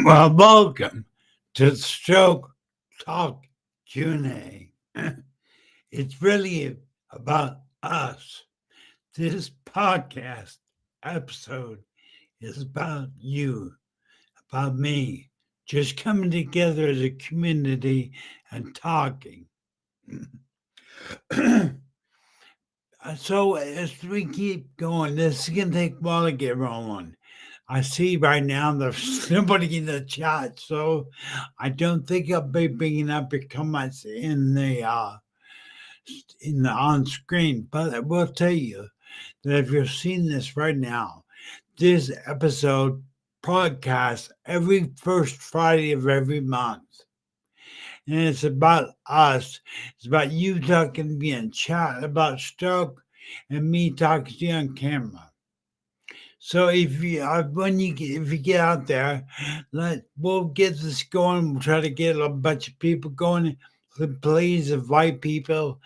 Well, welcome to Stroke Talk Q&A. It's really about us. This podcast episode is about you, about me, just coming together as a community and talking. So as we keep going, this is going to take a while to get rolling. I see right now there's nobody in the chat, so I don't think I'll be bringing up your comments in the on screen. But I will tell you that if you're seeing this right now, this episode broadcasts every first Friday of every month. And it's about us. It's about you talking to me in chat about stroke and me talking to you on camera. So if you get out there, we'll get this going. We'll try to get a bunch of people going. So please invite people,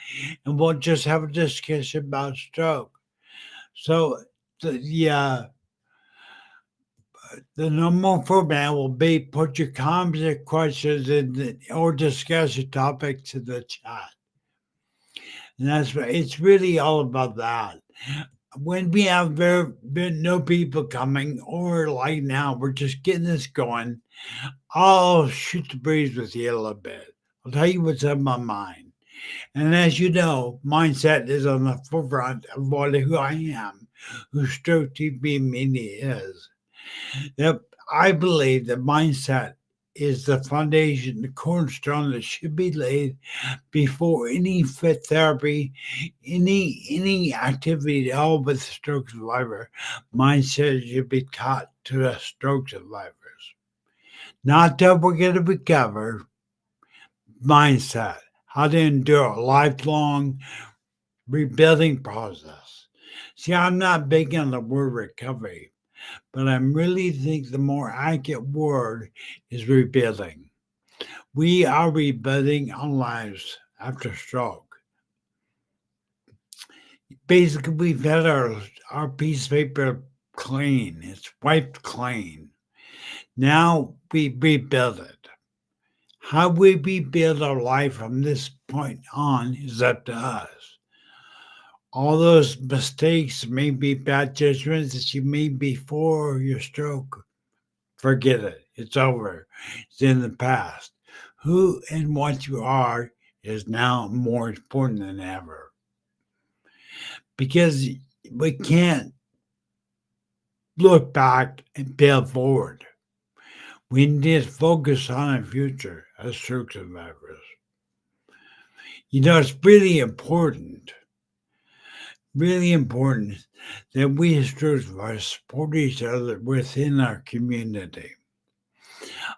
and we'll just have a discussion about stroke. So the normal format will be put your comments or questions or discussion topics in the chat. And it's really all about that. When we have no people coming, or like now, we're just getting this going, I'll shoot the breeze with you a little bit. I'll tell you what's on my mind. And as you know, mindset is on the forefront of who I am, who Stroke TV Media is. Yep, I believe that mindset is the foundation, the cornerstone that should be laid before any fit therapy, any activity at all with stroke survivor. Mindset should be taught to the stroke survivors. Not that we're going to recover, mindset, how to endure a lifelong rebuilding process. See, I'm not big on the word recovery, but I really think the more accurate word is rebuilding. We are rebuilding our lives after stroke. Basically, we've had our piece of paper clean. It's wiped clean. Now we rebuild it. How we rebuild our life from this point on is up to us. All those mistakes, maybe bad judgments that you made before your stroke, forget it. It's over. It's in the past. Who and what you are is now more important than ever. Because we can't look back and build forward. We need to focus on the future as stroke survivors. It's really important that we as stroke survivors support each other within our community.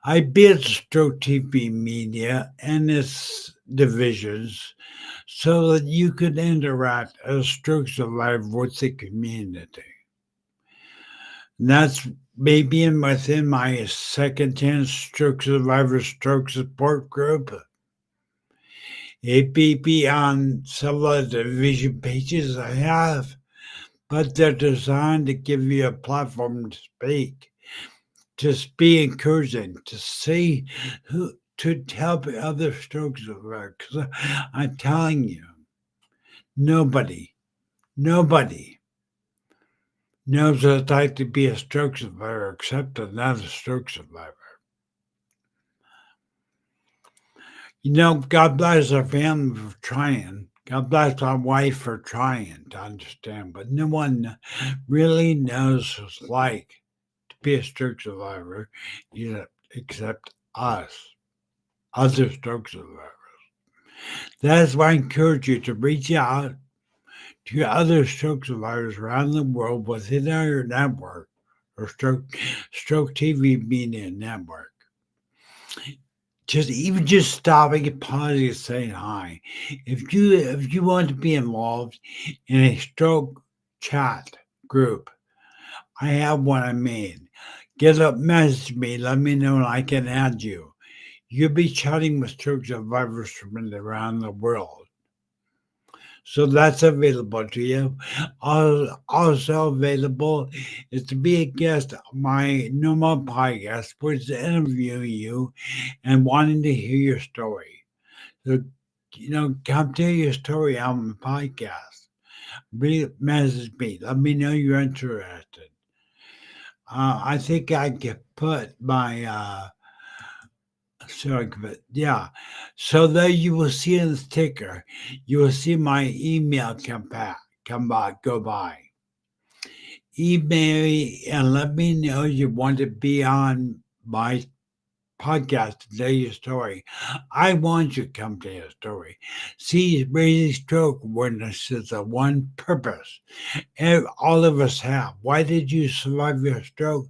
I built Stroke TV Media and its divisions so that you could interact as a stroke survivor with the community. And that's maybe within my second chance stroke survivor stroke support group. It be on some of the division pages I have, but they're designed to give you a platform to speak, to be encouraging, to see to help other stroke survivors. Because I'm telling you, nobody knows what it's like to be a stroke survivor except another stroke survivor. God bless our family for trying. God bless my wife for trying to understand, but no one really knows what it's like to be a stroke survivor except us, other stroke survivors. That's why I encourage you to reach out to other stroke survivors around the world within our network or Stroke TV Media Network. Just stopping and pausing and saying hi. If you want to be involved in a stroke chat group, I have one I made. Get up, message me, let me know, and I can add you. You'll be chatting with stroke survivors from around the world. So that's available to you. Also available is to be a guest on my normal podcast, which is interview you and wanting to hear your story. So, come tell your story on the podcast. Message me. Let me know you're interested. I think I could put my sorry, but yeah. So there you will see in the sticker, you will see my email come by, go by. Email me and let me know you want to be on my podcast to tell your story. I want you to come tell your story. See, raising stroke awareness is the one purpose all of us have. Why did you survive your stroke?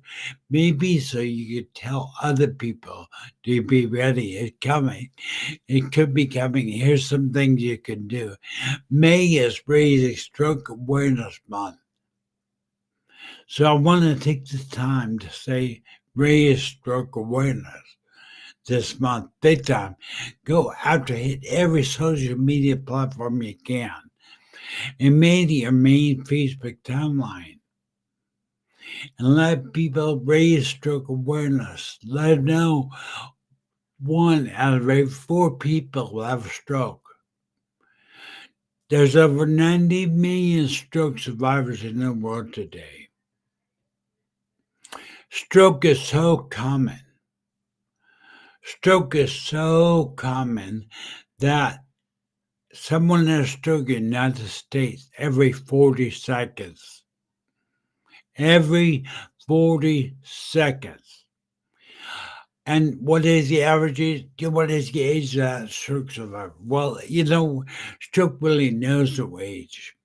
Maybe so you could tell other people to be ready. It's coming. It could be coming. Here's some things you can do. May is Raising Stroke Awareness Month. So I want to take the time to say raise stroke awareness this month, big time. Go out to hit every social media platform you can and maybe your main Facebook timeline. And let people raise stroke awareness. Let them know 1 out of every 4 people will have a stroke. There's over 90 million stroke survivors in the world today. Stroke is so common. Stroke is so common that someone has a stroke in the United States every 40 seconds. Every 40 seconds. And what is the average age? What is the age of that stroke survivor? Well, stroke really knows the age.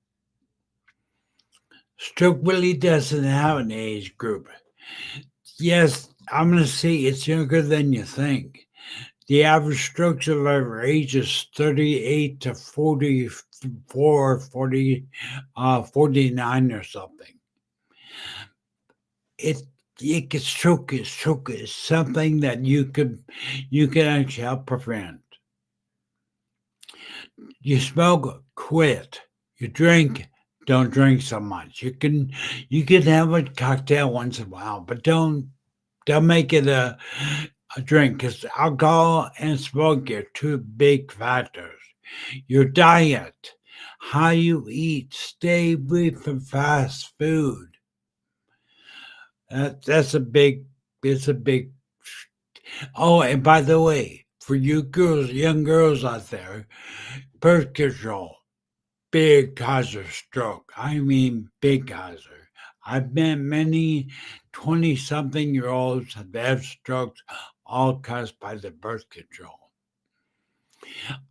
Stroke really doesn't have an age group. Yes, I'm going to say it's younger than you think. The average stroke survivor age is 38 to 44, 49 or something. Stroke is something that you can actually help prevent. You smoke, quit. You drink, don't drink so much. You can have a cocktail once in a while, but don't make it a drink, because alcohol and smoke are two big factors. Your diet, how you eat, stay away from fast food. That's a big. It's a big. Oh, and by the way, for you girls, young girls out there, birth control, big cause of stroke. I mean, big causer. I've met many 20-something-year-olds that have strokes, all caused by the birth control.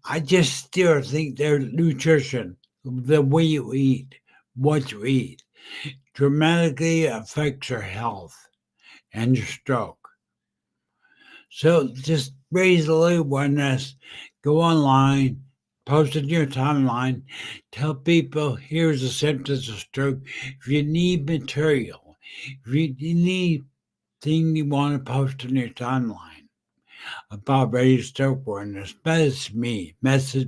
I just still think their nutrition, the way you eat, what you eat, dramatically affects your health and your stroke. So just raise a little awareness, go online, post it in your timeline, tell people here's the symptoms of stroke. If you need material, if you need thing you want to post in your timeline about raising stroke awareness, message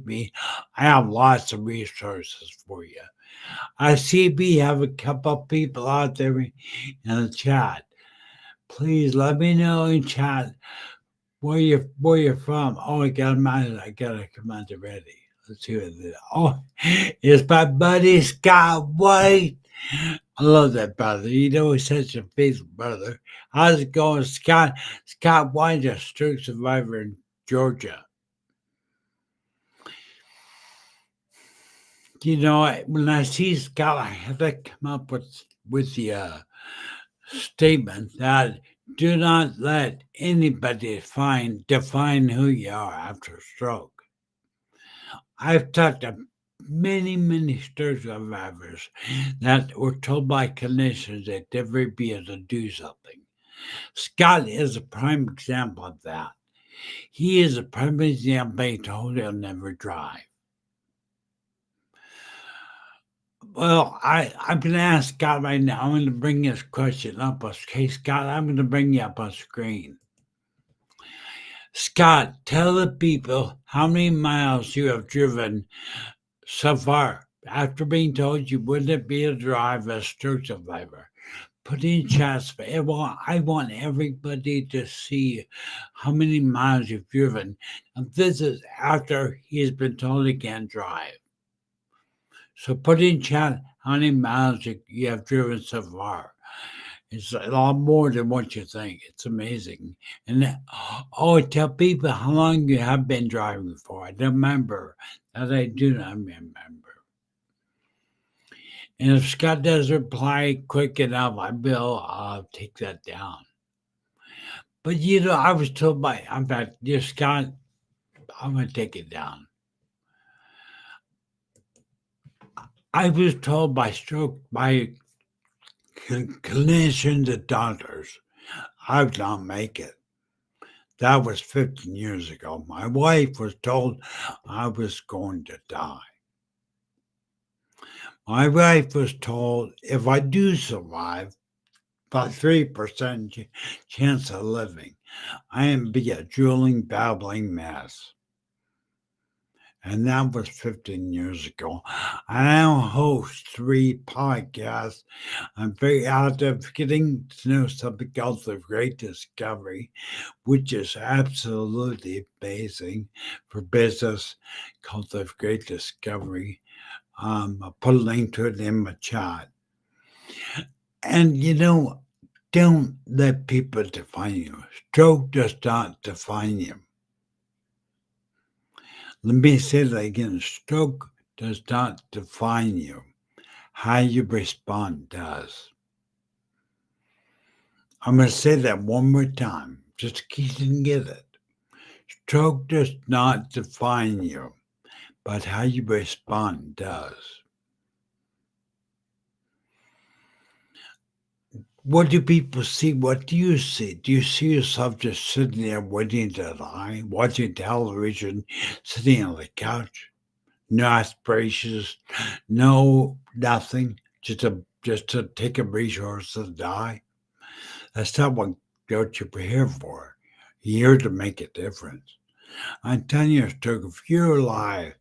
me. I have lots of resources for you. I see we have a couple people out there in the chat. Please let me know in chat where you're from. Oh, I got a command already. Let's see what it is. Oh, it's my buddy Scott White. I love that brother. He's such a faithful brother. How's it going, Scott? Scott White, a stroke survivor in Georgia. When I see Scott, I have to come up with the statement that do not let anybody define who you are after a stroke. I've talked to many, many stroke survivors that were told by clinicians they'd never be able to do something. Scott is a prime example of that. He is a prime example being told he'll never drive. Well, I'm going to ask Scott right now. I'm going to bring his question up. Okay, Scott, I'm going to bring you up on screen. Scott, tell the people how many miles you have driven so far after being told you wouldn't be a driver, a stroke survivor, put in chats for everyone. I want everybody to see how many miles you've driven. And this is after he's been told he can't drive. So put in chat how many miles you have driven so far. It's a lot more than what you think. It's amazing. And tell people how long you have been driving for. I don't remember. That I do not remember. And if Scott does reply quick enough, I will take that down. But I was told by, in fact, Scott, I'm going to take it down. I was told by clinicians and doctors, I would not make it. That was 15 years ago. My wife was told I was going to die. My wife was told if I do survive, about 3% chance of living, I am be a drooling, babbling mess. And that was 15 years ago. I now host 3 podcasts. I'm very active getting to know something called the Great Discovery, which is absolutely amazing for business, called the Great Discovery. I'll put a link to it in my chat. And don't let people define you. Stroke does not define you. Let me say that again. Stroke does not define you. How you respond does. I'm going to say that one more time, just in case you didn't get it. Stroke does not define you, but how you respond does. What do people see? What do you see? Do you see yourself just sitting there waiting to die, watching television, sitting on the couch? No aspirations, no nothing, just to take a resource and die. That's not what you're here for. You're here to make a difference. I'm telling you, Stroke, if you're alive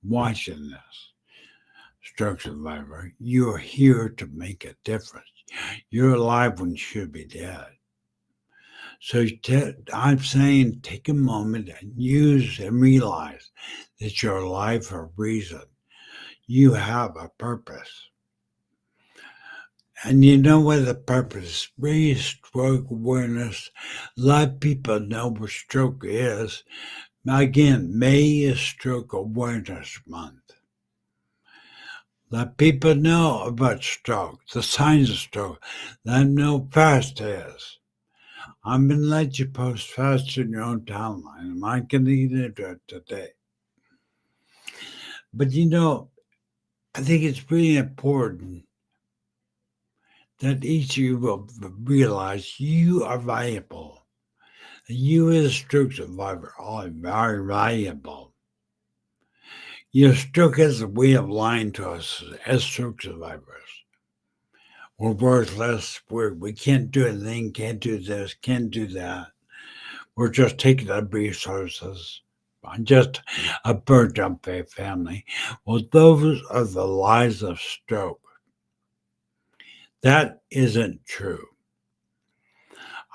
watching this, Stroke Survivor, you're here to make a difference. You're alive when you should be dead. So I'm saying take a moment and use and realize that you're alive for a reason. You have a purpose. And you know what the purpose is? Raise stroke awareness. Let people know what stroke is. Again, May is Stroke Awareness Month. Let people know about stroke, the signs of stroke. Let them know fast is. I'm going to let you post fast in your own timeline. I'm not going to get into it today. But I think it's really important that each of you will realize you are valuable. You as a stroke survivor are very valuable. Your stroke has a way of lying to us as stroke survivors. We're worthless. We can't do anything, can't do this, can't do that. We're just taking up resources. I'm just a burnt up family. Well, those are the lies of stroke. That isn't true.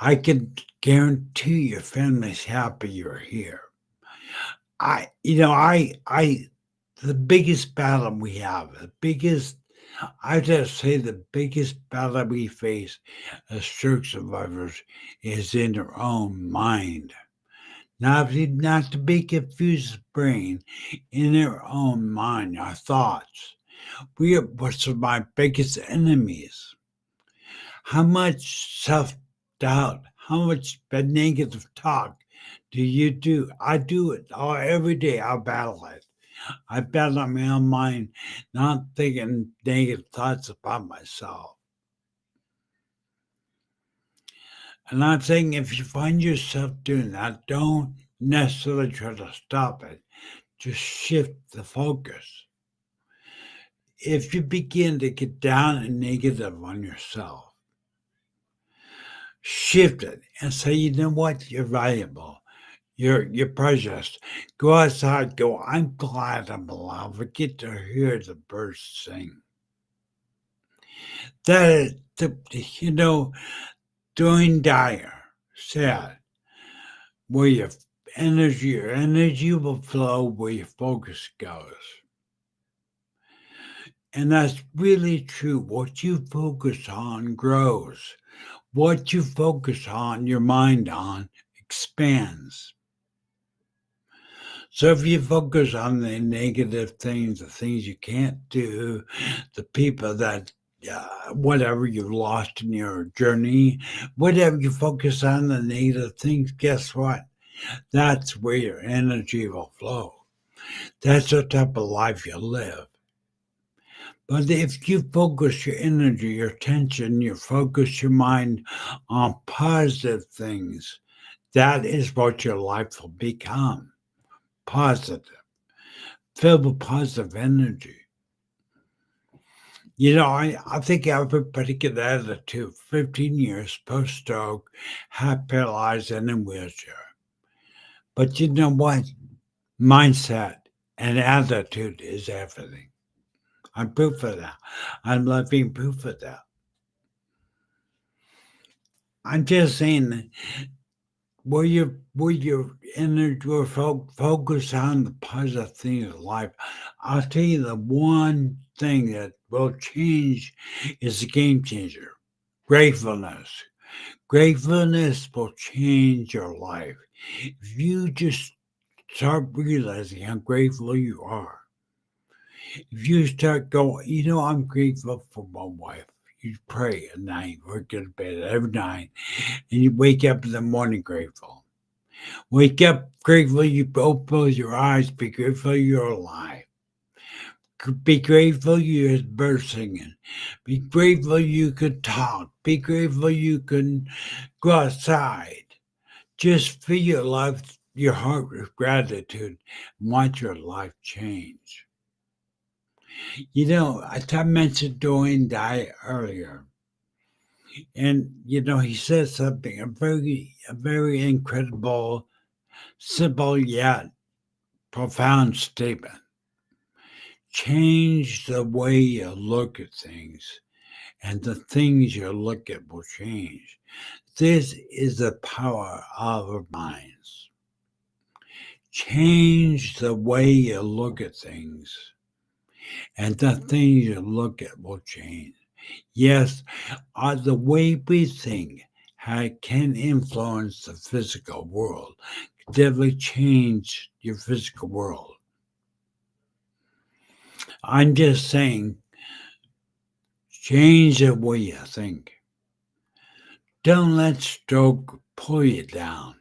I can guarantee your family's happy you're here. The biggest battle we have, I just say the biggest battle we face as stroke survivors is in our own mind. Not to be confused with brain, in our own mind, our thoughts. We are what's my biggest enemies. How much self-doubt, how much negative talk do you do? I do it every day. I battle it. I battle my own mind, not thinking negative thoughts about myself. And I'm saying if you find yourself doing that, don't necessarily try to stop it. Just shift the focus. If you begin to get down and negative on yourself, shift it and say, you know what? You're valuable. You're precious. Go outside. Go. I'm glad I'm alive. I get to hear the birds sing. That is, you know, Dwayne Dyer said, "Where your energy will flow where your focus goes." And that's really true. What you focus on grows. What you focus on, your mind on, expands. So if you focus on the negative things, the things you can't do, the people that, whatever you've lost in your journey, whatever you focus on, the negative things, guess what? That's where your energy will flow. That's the type of life you live. But if you focus your energy, your attention, you focus your mind on positive things, that is what your life will become. Positive, filled with positive energy. I think I have a pretty good attitude. 15 years post stroke, half paralyzed and in wheelchair. But you know what? Mindset and attitude is everything. I'm proof of that. I'm living proof of that. I'm just saying that where your energy will focus on the positive things of life. I'll tell you the one thing that will change is a game changer. Gratefulness. Gratefulness will change your life. If you just start realizing how grateful you are, if you start going, I'm grateful for my wife. You pray at night, or get to bed every night, and you wake up in the morning grateful. Wake up grateful you open your eyes, be grateful you're alive. Be grateful you hear birds singing. Be grateful you could talk. Be grateful you can go outside. Just fill your life, your heart with gratitude and watch your life change. I mentioned Dwayne Dye earlier, and he said something a very incredible, simple yet profound statement. Change the way you look at things, and the things you look at will change. This is the power of our minds. Change the way you look at things, and the things you look at will change. Yes, the way we think can influence the physical world, definitely change your physical world. I'm just saying, change the way you think. Don't let stroke pull you down.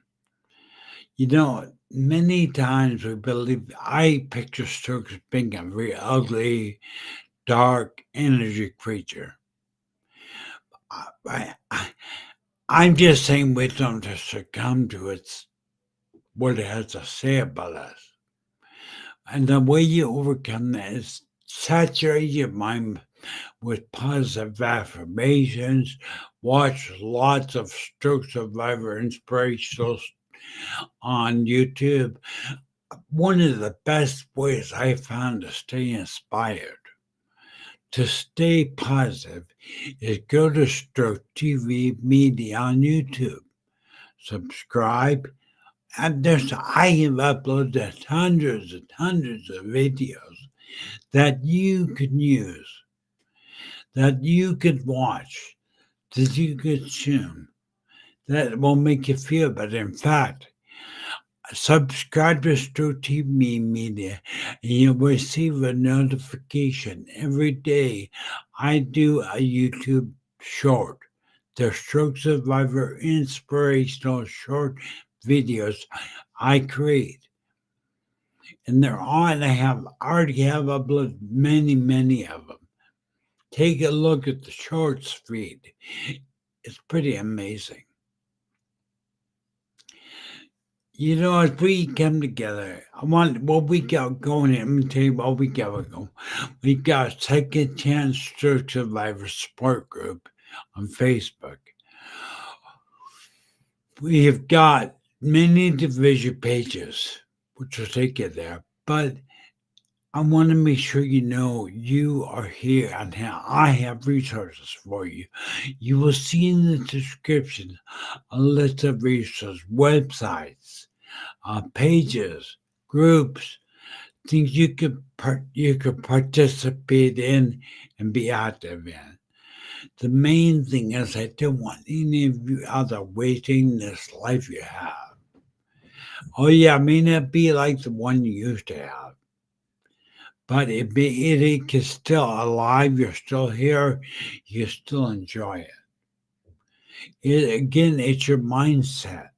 Many times we believe I picture stroke as being a very ugly, dark energy creature. I'm just saying we don't have to succumb to what it has to say about us. And the way you overcome that is saturate your mind with positive affirmations. Watch lots of stroke survivor inspirational on YouTube. One of the best ways I found to stay inspired, to stay positive, is go to Stroke TV Media on YouTube. Subscribe. And I have uploaded hundreds and hundreds of videos that you can use, that you could watch, that you could consume, that will make you feel better. In fact, subscribe to Stroke TV Media and you'll receive a notification every day. I do a YouTube short, the Stroke Survivor inspirational short videos I create. And they're on. I already have uploaded many, many of them. Take a look at the shorts feed. It's pretty amazing. As we come together, I want what we got going here. Let me tell you what we got going. We got Second Chance Stroke Survivor Support Group on Facebook. We have got many division pages, which will take you there. But I want to make sure you know you are here and I have resources for you. You will see in the description a list of resources, websites, pages, groups, things you could participate in and be active in. The main thing is I don't want any of you out there wasting this life you have. Oh yeah, it may not be like the one you used to have, but it is still alive. You're still here. You still enjoy it. Again, it's your mindset.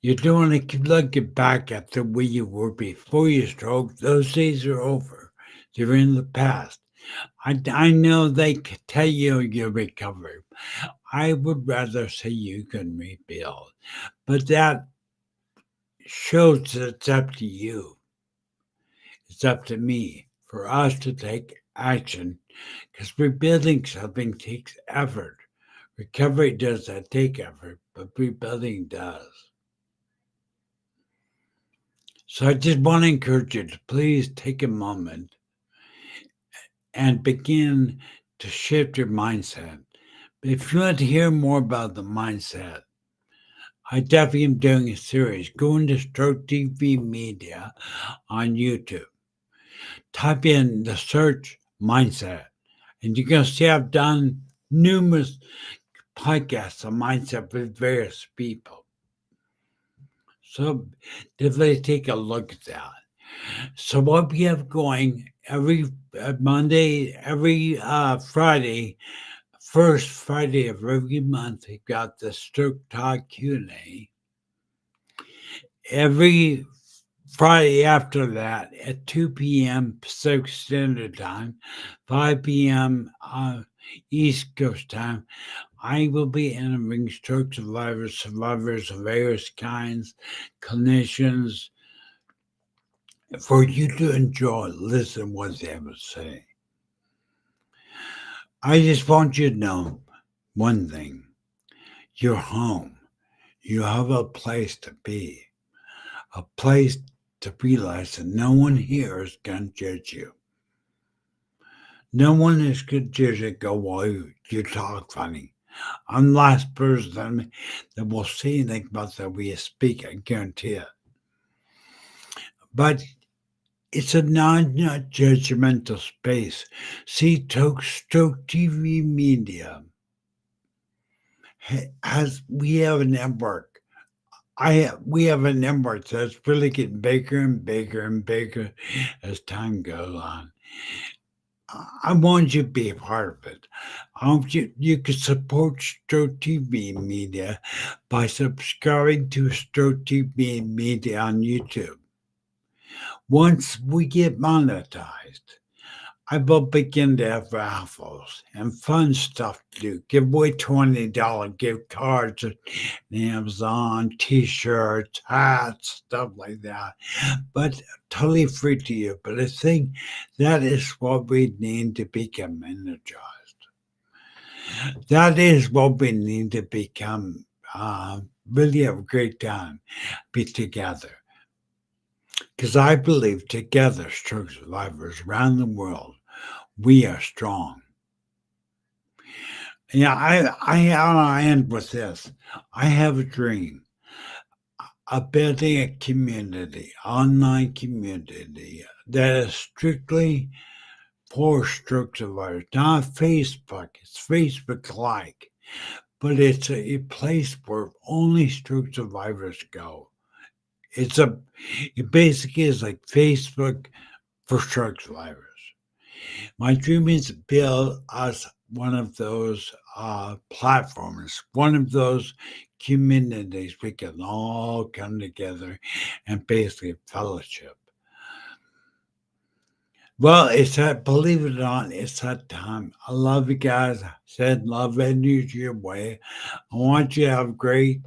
You don't want to keep looking back at the way you were before you stroke. Those days are over. They're in the past. I know they could tell you you're recovering. I would rather say you can rebuild. But that shows that it's up to you. It's up to me for us to take action because rebuilding something takes effort. Recovery does not take effort, but rebuilding does. So I just want to encourage you to please take a moment and begin to shift your mindset. If you want to hear more about the mindset, I definitely am doing a series. Go into Stroke TV Media on YouTube. Type in the search mindset, and you're going to see I've done numerous podcasts on mindset with various people. So definitely take a look at that. So what we have going every Monday, every Friday, first Friday of every month, we've got the Stroke Talk Q&A. Every Friday after that at 2 p.m. Pacific Standard Time, 5 p.m. East Coast Time, I will be interviewing stroke survivors of various kinds, clinicians, for you to enjoy, listen what they have to say. I just want you to know one thing. You're home. You have a place to be. A place to realize that no one here is going to judge you. No one is going to judge you go, well, you talk funny. I'm the last person that will say anything about the way you speak, I guarantee it. But it's a non-judgmental space. See, Stroke TV Media we have a network. We have a network that's really getting bigger and bigger and bigger as time goes on. I want you to be a part of it. I hope you can support Stroke TV Media by subscribing to Stroke TV Media on YouTube. Once we get monetized, I will begin to have raffles and fun stuff to do. Give away $20 gift cards at Amazon, t-shirts, hats, stuff like that. But totally free to you. But I think that is what we need to become energized. That is what we need to become really have a great time, be together. Because I believe together, stroke survivors around the world, we are strong. Yeah, I end with this. I have a dream of building a community, online community that is strictly for stroke survivors. Not Facebook. It's Facebook-like, but it's a place where only stroke survivors go. It basically is like Facebook for stroke survivors. My dream is to build us one of those platforms, one of those communities we can all come together and basically fellowship. Well, it's that, believe it or not, it's that time. I love you guys. I said love energy your way. I want you to have great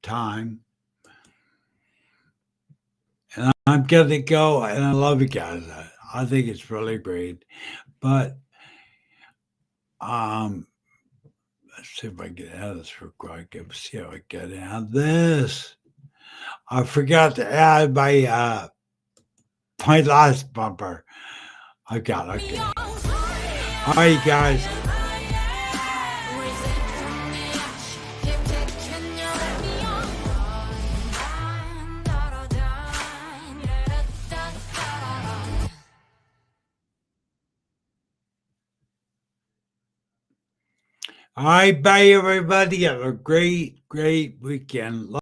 time. And I'm going to go, and I love you guys. I think it's really great. But um, Let's see if I can get out of this real quick. Let's see how I get out of this. I forgot to add my last bumper. I got it. Okay. All right, guys. All right, bye, everybody. Have a great weekend.